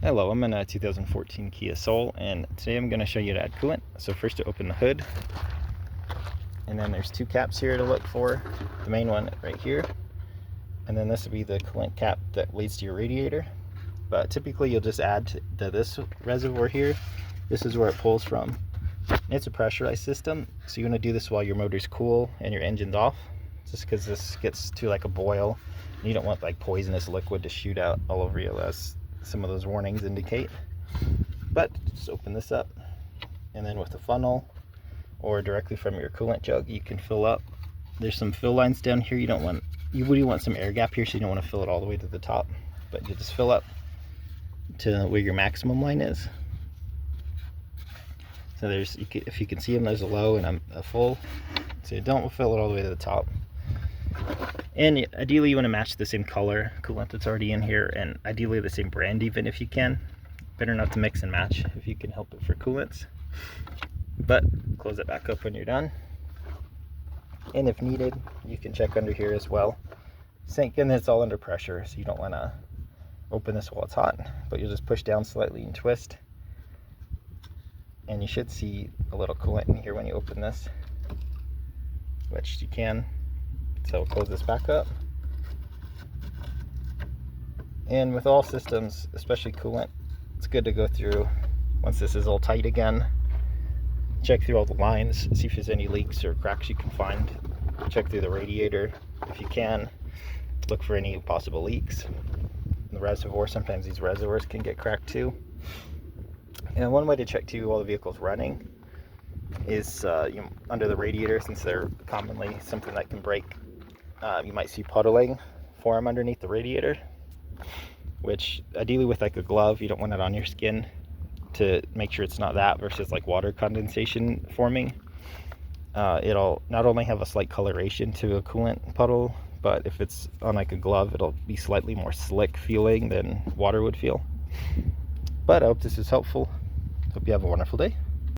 Hello, I'm in a 2014 Kia Soul, and today I'm going to show you to add coolant. So first to open the hood, and then there's two caps here to look for. The main one right here, and then this will be the coolant cap that leads to your radiator. But typically you'll just add to this reservoir here. This is where it pulls from. It's a pressurized system, so you want to do this while your motor's cool and your engine's off, just because this gets to like a boil. And you don't want like poisonous liquid to shoot out all over you, as some of those warnings indicate. But just open this up, and then with a funnel or directly from your coolant jug you can fill up. There's some fill lines down here. You really want some air gap here, so you don't want to fill it all the way to the top, but you just fill up to where your maximum line is. So there's, if you can see them, there's a low and a full, so you don't fill it all the way to the top. And ideally you want to match the same color coolant that's already in here, and ideally the same brand even if you can. Better not to mix and match if you can help it for coolants. But close it back up when you're done. And if needed, you can check under here as well. Sink in, it's all under pressure, so you don't want to open this while it's hot, but you'll just push down slightly and twist. And you should see a little coolant in here when you open this, which you can. So close this back up. And with all systems, especially coolant, it's good to go through, once this is all tight again, check through all the lines, see if there's any leaks or cracks you can find. Check through the radiator if you can. Look for any possible leaks. In the reservoir, sometimes these reservoirs can get cracked too. And one way to check too while the vehicle's running is under the radiator, since they're commonly something that can break. You might see puddling form underneath the radiator, which ideally with like a glove, you don't want it on your skin, to make sure it's not that versus like water condensation forming. It'll not only have a slight coloration to a coolant puddle, but if it's on like a glove, it'll be slightly more slick feeling than water would feel. But I hope this is helpful. Hope you have a wonderful day.